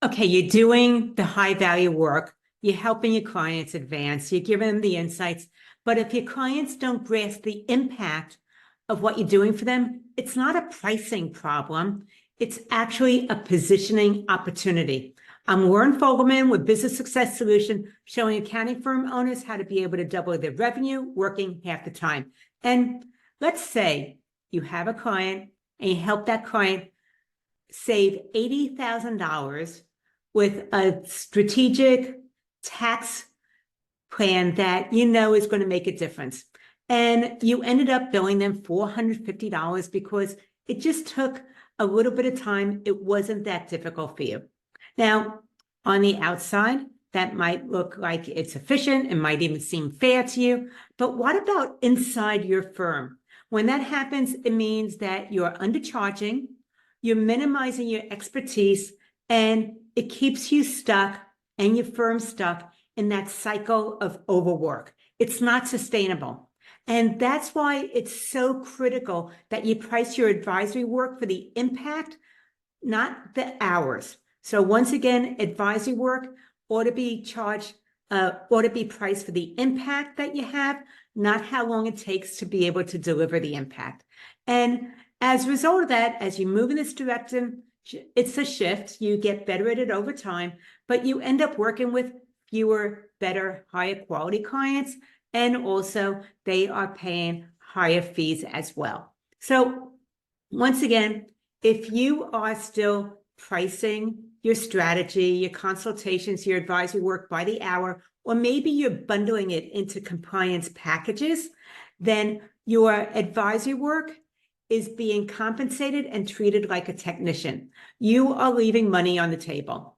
Okay, you're doing the high value work, you're helping your clients advance, you're giving them the insights. But if your clients don't grasp the impact of what you're doing for them, it's not a pricing problem. It's actually a positioning opportunity. I'm Warren Fogelman with Business Success Solution, showing accounting firm owners how to be able to double their revenue working half the time. And let's say you have a client and you help that client save $80,000 with a strategic tax plan that you know is going to make a difference. And you ended up billing them $450 because it just took a little bit of time. It wasn't that difficult for you. Now, on the outside, that might look like it's efficient. It might even seem fair to you. But what about inside your firm? When that happens, it means that you're undercharging, you're minimizing your expertise, and it keeps you stuck and your firm stuck in that cycle of overwork. It's not sustainable. And that's why it's so critical that you price your advisory work for the impact, not the hours. So once again, advisory work ought to be priced for the impact that you have, not how long it takes to be able to deliver the impact. And as a result of that, as you move in this direction, it's a shift. You get better at it over time, but you end up working with fewer, better, higher quality clients. And also they are paying higher fees as well. So once again, if you are still pricing your strategy, your consultations, your advisory work by the hour, or maybe you're bundling it into compliance packages, then your advisory work is being compensated and treated like a technician. You are leaving money on the table.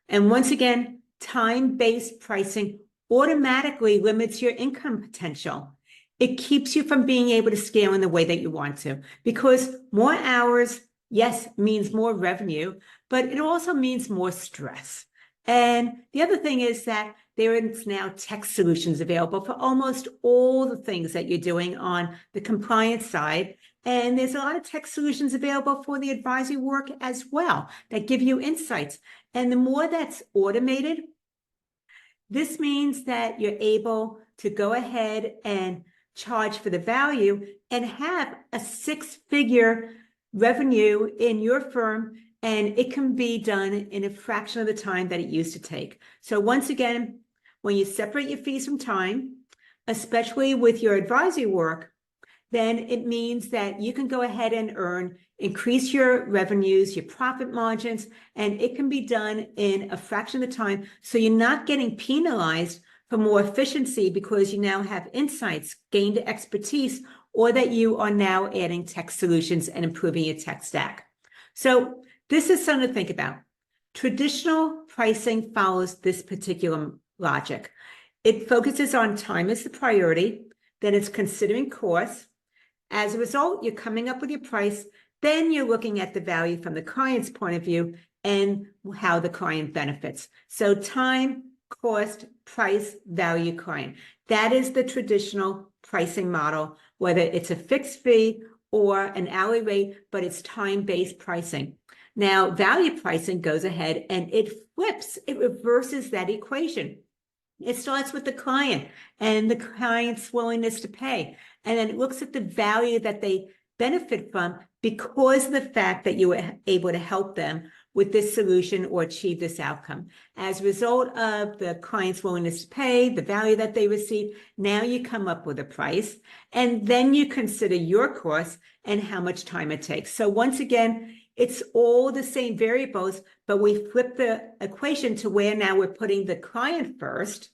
And once again, time-based pricing automatically limits your income potential. It keeps you from being able to scale in the way that you want to, because more hours, yes, means more revenue, but it also means more stress. And the other thing is that there is now tech solutions available for almost all the things that you're doing on the compliance side. And there's a lot of tech solutions available for the advisory work as well that give you insights. And the more that's automated, this means that you're able to go ahead and charge for the value and have a six-figure revenue in your firm, and it can be done in a fraction of the time that it used to take. So once again, when you separate your fees from time, especially with your advisory work, then it means that you can go ahead and increase your revenues, your profit margins, and it can be done in a fraction of the time. So you're not getting penalized for more efficiency because you now have insights, gained expertise, or that you are now adding tech solutions and improving your tech stack. So this is something to think about. Traditional pricing follows this particular logic. It focuses on time as the priority, then it's considering costs. As a result, you're coming up with your price, then you're looking at the value from the client's point of view and how the client benefits. So time, cost, price, value, client. That is the traditional pricing model, whether it's a fixed fee or an hourly rate, but it's time-based pricing. Now, value pricing goes ahead and it flips, it reverses that equation. It starts with the client and the client's willingness to pay. And then it looks at the value that they benefit from because of the fact that you were able to help them with this solution or achieve this outcome. As a result of the client's willingness to pay, the value that they receive, now you come up with a price, and then you consider your costs and how much time it takes. So once again, it's all the same variables, but we flip the equation to where now we're putting the client first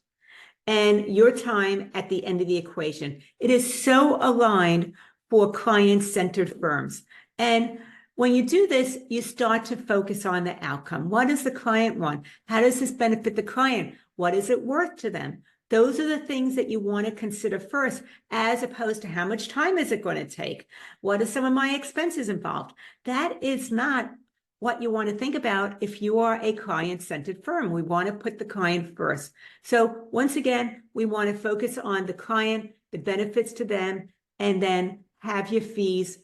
and your time at the end of the equation. It is so aligned for client-centered firms. And when you do this, you start to focus on the outcome. What does the client want? How does this benefit the client? What is it worth to them? Those are the things that you want to consider first, as opposed to how much time is it going to take? What are some of my expenses involved? That is not what you want to think about if you are a client-centered firm. We want to put the client first. So once again, we want to focus on the client, the benefits to them, and then have your fees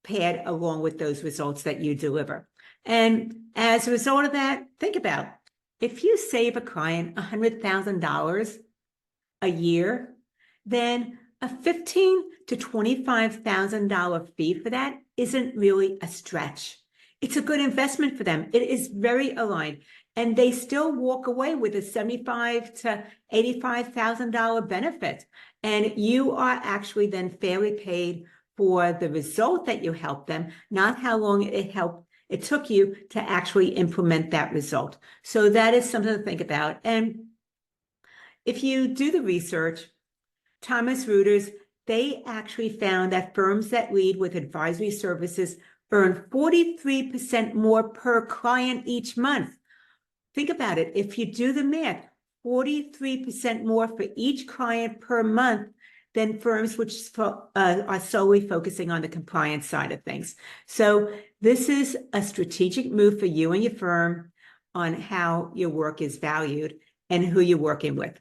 paired along with those results that you deliver. And as a result of that, think about if you save a client $100,000 a year, then a $15,000 to $25,000 fee for that isn't really a stretch. It's a good investment for them. It is very aligned. And they still walk away with a $75,000 to $85,000 benefit. And you are actually then fairly paid for the result that you helped them, not how long it took you to actually implement that result. So that is something to think about. And if you do the research, Thomas Reuters, they actually found that firms that lead with advisory services earn 43% more per client each month. Think about it. If you do the math, 43% more for each client per month than firms which are solely focusing on the compliance side of things. So this is a strategic move for you and your firm on how your work is valued and who you're working with.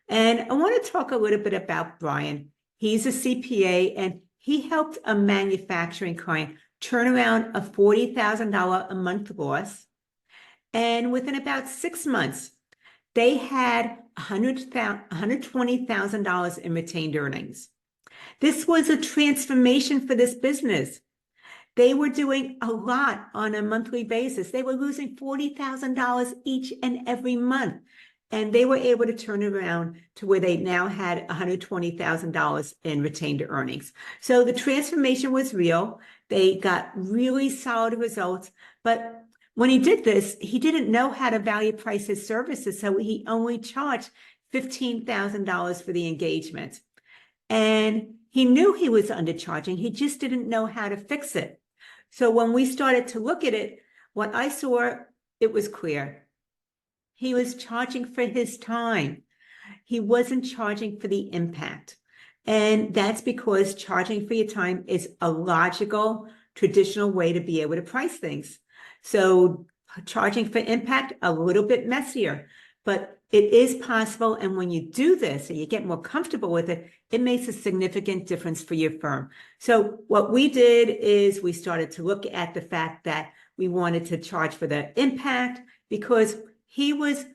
And I want to talk a little bit about Brian. He's a CPA, and he helped a manufacturing client turn around a $40,000 a month loss. And within about 6 months, they had $120,000 in retained earnings. This was a transformation for this business. They were doing a lot on a monthly basis. They were losing $40,000 each and every month. And they were able to turn it around to where they now had $120,000 in retained earnings. So the transformation was real. They got really solid results. But when he did this, he didn't know how to value price his services. So he only charged $15,000 for the engagement. And he knew he was undercharging. He just didn't know how to fix it. So when we started to look at it, what I saw, it was clear. He was charging for his time. He wasn't charging for the impact. And that's because charging for your time is a logical, traditional way to be able to price things. So charging for impact, a little bit messier, but it is possible. And when you do this and you get more comfortable with it, it makes a significant difference for your firm. So what we did is we started to look at the fact that we wanted to charge for the impact because he was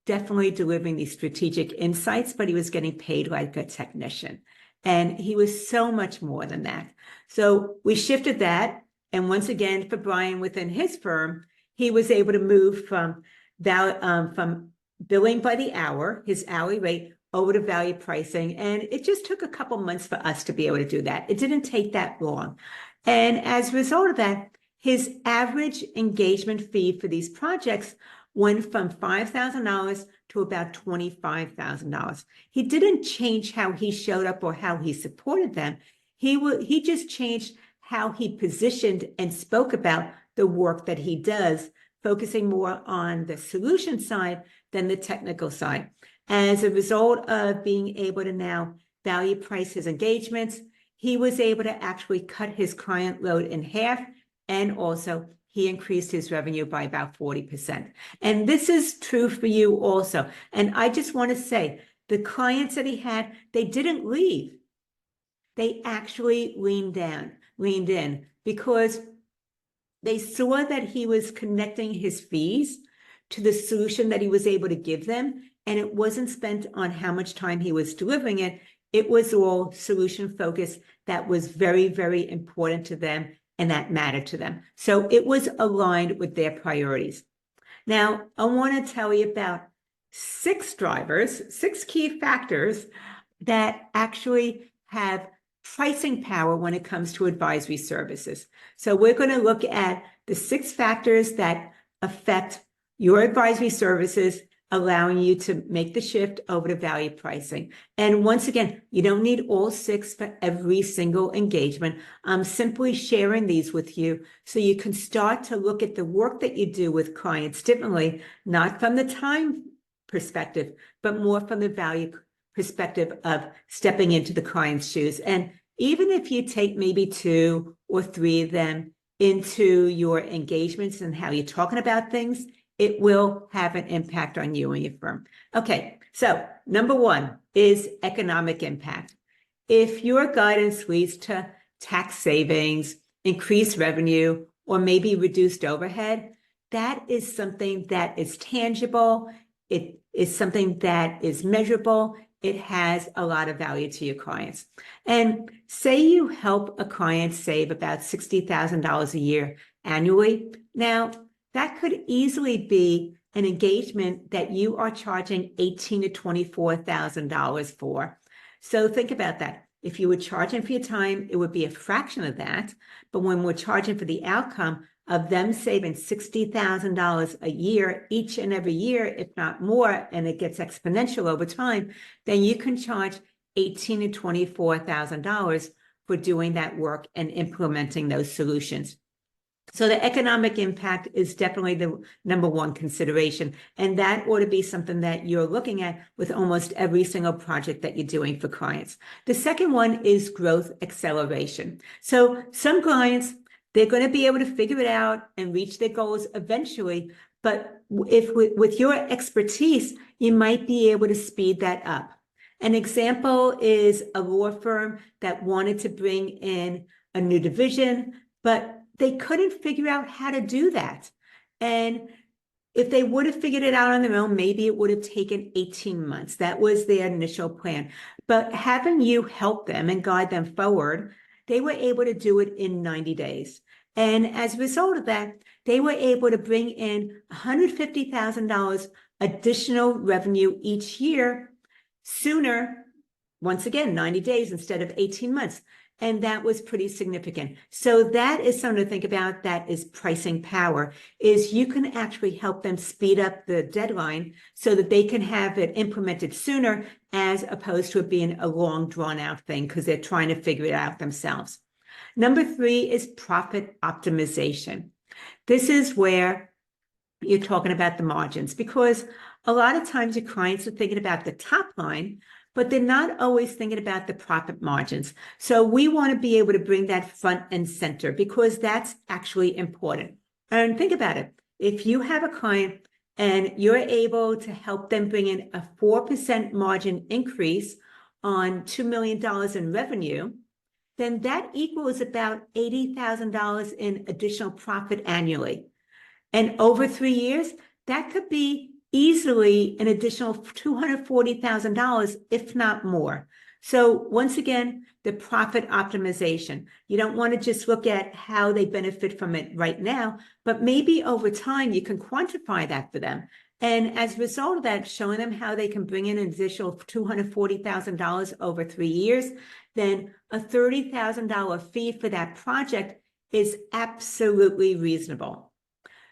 definitely delivering these strategic insights, but he was getting paid like a technician. And he was so much more than that. So we shifted that. And once again, for Brian within his firm, he was able to move from billing by the hour, his hourly rate, over to value pricing. And it just took a couple months for us to be able to do that. It didn't take that long. And as a result of that, his average engagement fee for these projects went from $5,000 to about $25,000. He didn't change how he showed up or how he supported them. He just changed how he positioned and spoke about the work that he does, focusing more on the solution side than the technical side. As a result of being able to now value price his engagements, he was able to actually cut his client load in half, and also he increased his revenue by about 40%. And this is true for you also. And I just want to say, the clients that he had, they didn't leave. They actually leaned in, because they saw that he was connecting his fees to the solution that he was able to give them. And it wasn't spent on how much time he was delivering it. It was all solution focused. That was very, very important to them, and that mattered to them. So it was aligned with their priorities. Now, I want to tell you about 6 key factors that actually have pricing power when it comes to advisory services. So we're going to look at the 6 factors that affect your advisory services, allowing you to make the shift over to value pricing. And once again, you don't need all 6 for every single engagement. I'm simply sharing these with you so you can start to look at the work that you do with clients differently, not from the time perspective, but more from the value perspective of stepping into the client's shoes. And even if you take maybe 2 or 3 of them into your engagements and how you're talking about things, it will have an impact on you and your firm. Okay, so number 1 is economic impact. If your guidance leads to tax savings, increased revenue, or maybe reduced overhead, that is something that is tangible. It is something that is measurable. It has a lot of value to your clients. And say you help a client save about $60,000 a year annually. Now, that could easily be an engagement that you are charging $18,000 to $24,000 for. So think about that. If you were charging for your time, it would be a fraction of that. But when we're charging for the outcome of them saving $60,000 a year, each and every year, if not more, and it gets exponential over time, then you can charge $18,000 to $24,000 for doing that work and implementing those solutions. So the economic impact is definitely the number one consideration. And that ought to be something that you're looking at with almost every single project that you're doing for clients. The second one is growth acceleration. So some clients, they're going to be able to figure it out and reach their goals eventually. But if with your expertise, you might be able to speed that up. An example is a law firm that wanted to bring in a new division, but they couldn't figure out how to do that. And if they would have figured it out on their own, maybe it would have taken 18 months. That was their initial plan. But having you help them and guide them forward, they were able to do it in 90 days. And as a result of that, they were able to bring in $150,000 additional revenue each year sooner, once again, 90 days instead of 18 months. And that was pretty significant. So that is something to think about. That is pricing power, is you can actually help them speed up the deadline so that they can have it implemented sooner, as opposed to it being a long drawn out thing because they're trying to figure it out themselves. Number 3 is profit optimization. This is where you're talking about the margins, because a lot of times your clients are thinking about the top line, but they're not always thinking about the profit margins. So we want to be able to bring that front and center, because that's actually important. And think about it. If you have a client and you're able to help them bring in a 4% margin increase on $2 million in revenue, then that equals about $80,000 in additional profit annually. And over 3 years, that could be easily an additional $240,000, if not more. So once again, the profit optimization. You don't want to just look at how they benefit from it right now, but maybe over time you can quantify that for them. And as a result of that, showing them how they can bring in an additional $240,000 over 3 years, then a $30,000 fee for that project is absolutely reasonable.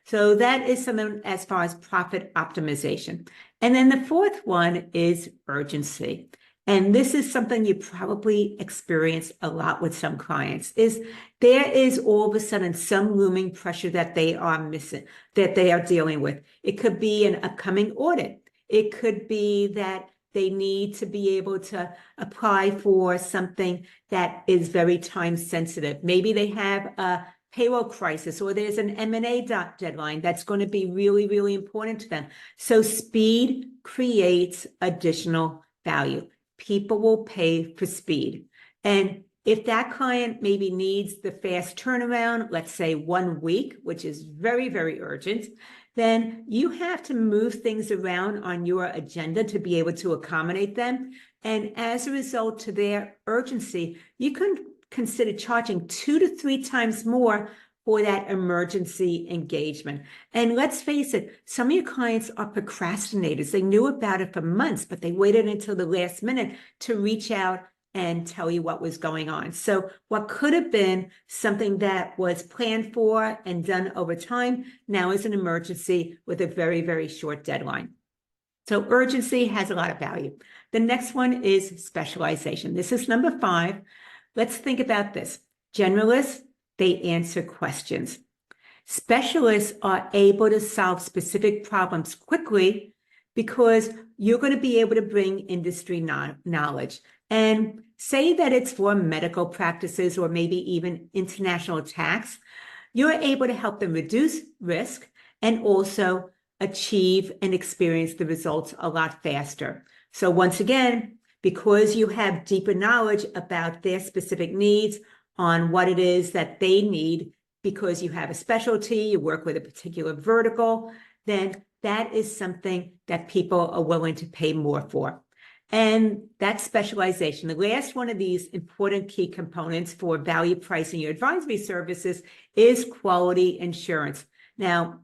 So that is something as far as profit optimization. And then the fourth one is urgency. And this is something you probably experience a lot with some clients, is there is all of a sudden some looming pressure that they are missing, that they are dealing with. It could be an upcoming audit. It could be that they need to be able to apply for something that is very time sensitive. Maybe they have a payroll crisis, or there's an M&A deadline that's going to be really, really important to them. So speed creates additional value. People will pay for speed. And if that client maybe needs the fast turnaround, let's say 1 week, which is very, very urgent, then you have to move things around on your agenda to be able to accommodate them. And as a result to their urgency, you can consider charging 2 to 3 times more for that emergency engagement. And let's face it, some of your clients are procrastinators. They knew about it for months, but they waited until the last minute to reach out and tell you what was going on. So what could have been something that was planned for and done over time now is an emergency with a very, very short deadline. So urgency has a lot of value. The next one is specialization. This is number 5. Let's think about this. Generalists, they answer questions. Specialists are able to solve specific problems quickly because you're going to be able to bring industry knowledge. And say that it's for medical practices or maybe even international tax, you're able to help them reduce risk and also achieve and experience the results a lot faster. So once again, because you have deeper knowledge about their specific needs on what it is that they need because you have a specialty, you work with a particular vertical, then that is something that people are willing to pay more for. And that's specialization. The last one of these important key components for value pricing your advisory services is quality assurance. Now,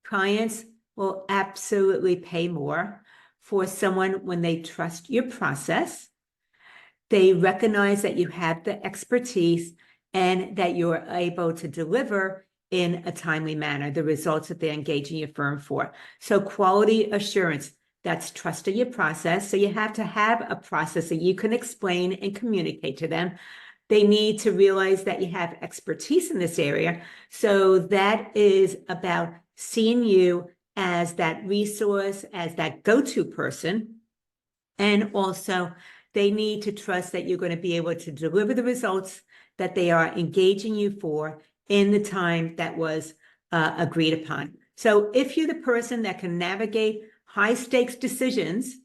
clients will absolutely pay more for someone when they trust your process. They recognize that you have the expertise and that you're able to deliver in a timely manner the results that they're engaging your firm for. So quality assurance, that's trusting your process. So you have to have a process that you can explain and communicate to them. They need to realize that you have expertise in this area. So that is about seeing you as that resource, as that go-to person. And also, they need to trust that you're going to be able to deliver the results that they are engaging you for in the time that was agreed upon. So if you're the person that can navigate high stakes decisions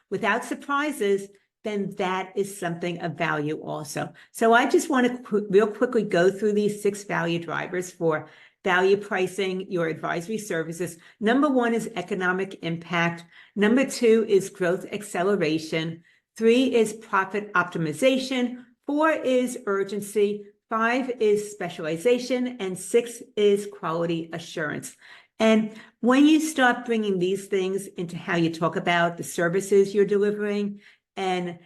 without surprises, then that is something of value also. So I just want to real quickly go through these 6 value drivers for value pricing your advisory services. Number 1 is economic impact. Number 2 is growth acceleration. 3 is profit optimization. 4 is urgency. 5 is specialization. And 6 is quality assurance. And when you start bringing these things into how you talk about the services you're delivering and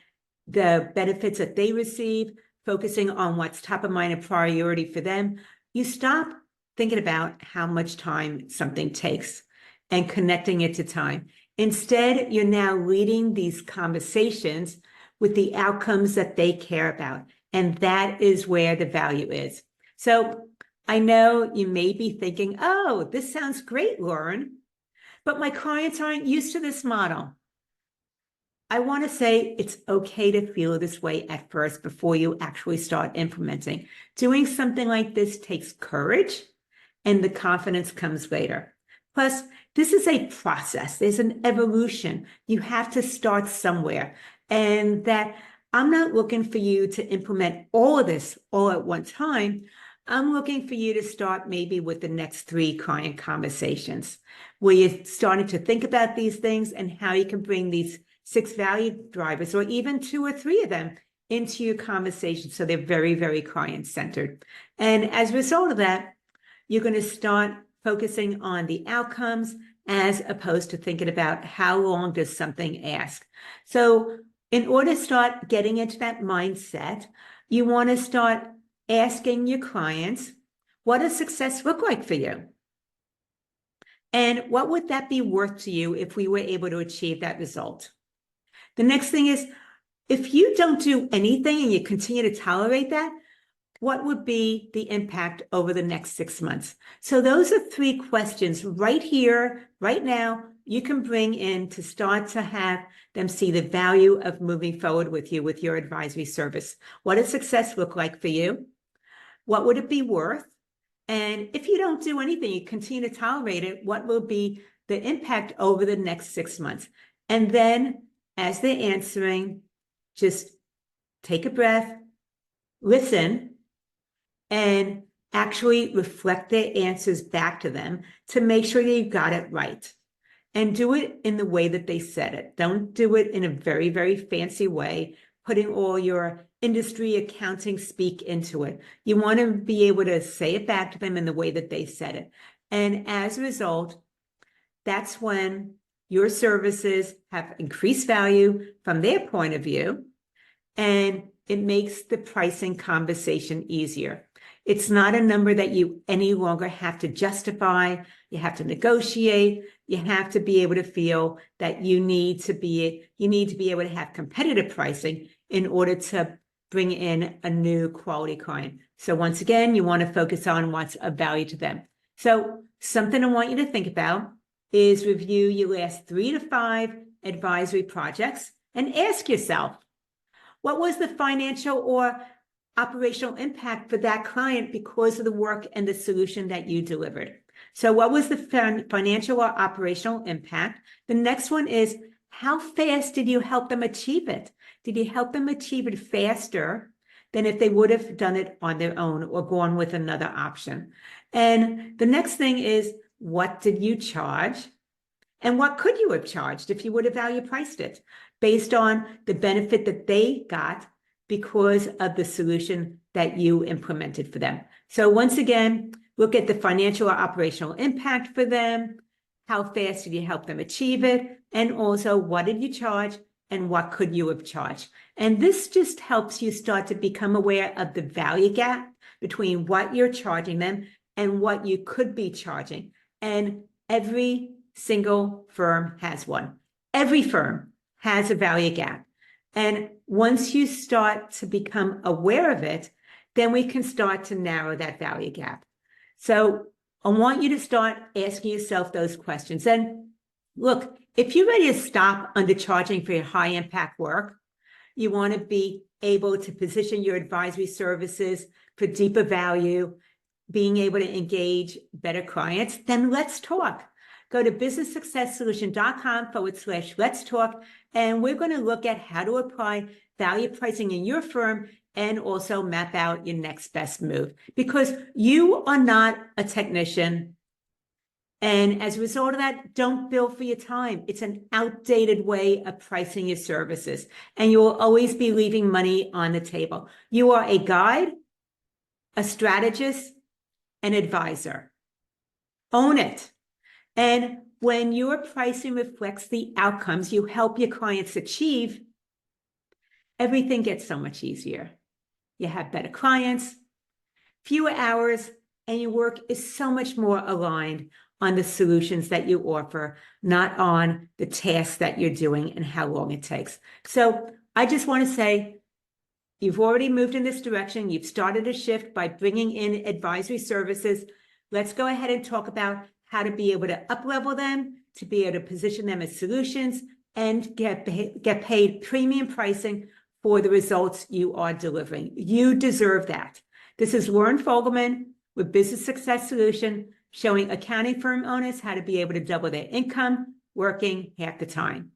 the benefits that they receive, focusing on what's top of mind and priority for them, you stop thinking about how much time something takes and connecting it to time. Instead, you're now leading these conversations with the outcomes that they care about. And that is where the value is. So I know you may be thinking, oh, this sounds great, Lauren, but my clients aren't used to this model. I want to say it's okay to feel this way at first before you actually start implementing. Doing something like this takes courage, and the confidence comes later. Plus, this is a process. There's an evolution. You have to start somewhere. And that I'm not looking for you to implement all of this all at one time. I'm looking for you to start maybe with the next 3 client conversations where you're starting to think about these things and how you can bring these 6 value drivers or even 2 or 3 of them into your conversation. So they're very, very client-centered. And as a result of that, you're going to start focusing on the outcomes as opposed to thinking about how long does something ask. So in order to start getting into that mindset, you want to start asking your clients, what does success look like for you? And what would that be worth to you if we were able to achieve that result? The next thing is, if you don't do anything and you continue to tolerate that, what would be the impact over the next 6 months? So those are 3 questions right here, right now, you can bring in to start to have them see the value of moving forward with you with your advisory service. What does success look like for you? What would it be worth? And if you don't do anything, you continue to tolerate it, what will be the impact over the next 6 months? And then as they're answering, just take a breath, listen, and actually reflect their answers back to them to make sure that you got it right. And do it in the way that they said it. Don't do it in a very, very fancy way, putting all your industry accounting speak into it. You want to be able to say it back to them in the way that they said it. And as a result, that's when your services have increased value from their point of view, and it makes the pricing conversation easier. It's not a number that you any longer have to justify. You have to negotiate. You have to be able to feel that you need to be able to have competitive pricing in order to bring in a new quality client. So once again, you want to focus on what's of value to them. So something I want you to think about is review your last 3 to 5 advisory projects and ask yourself, what was the financial or operational impact for that client because of the work and the solution that you delivered? So what was the financial or operational impact? The next one is, how fast did you help them achieve it? Did you help them achieve it faster than if they would have done it on their own or gone with another option. And the next thing is, what did you charge? And what could you have charged if you would have value priced it based on the benefit that they got because of the solution that you implemented for them? So once again, look at the financial or operational impact for them. How fast did you help them achieve it? And also, what did you charge and what could you have charged? And this just helps you start to become aware of the value gap between what you're charging them and what you could be charging. And every single firm has one. Every firm has a value gap. And once you start to become aware of it, then we can start to narrow that value gap. So I want you to start asking yourself those questions. And look, if you're ready to stop undercharging for your high impact work, you want to be able to position your advisory services for deeper value, being able to engage better clients, then let's talk. Go to businesssuccesssolution.com/let's talk, and we're going to look at how to apply value pricing in your firm and also map out your next best move, because you are not a technician. And as a result of that, don't bill for your time. It's an outdated way of pricing your services, and you will always be leaving money on the table. You are a guide, a strategist, an advisor. Own it. And when your pricing reflects the outcomes you help your clients achieve, everything gets so much easier. You have better clients, fewer hours, and your work is so much more aligned on the solutions that you offer, not on the tasks that you're doing and how long it takes. So I just want to say, you've already moved in this direction. You've started a shift by bringing in advisory services. Let's go ahead and talk about how to be able to up-level them, to be able to position them as solutions, and get paid premium pricing for the results you are delivering. You deserve that. This is Lauren Fogelman with Business Success Solution, showing accounting firm owners how to be able to double their income working half the time.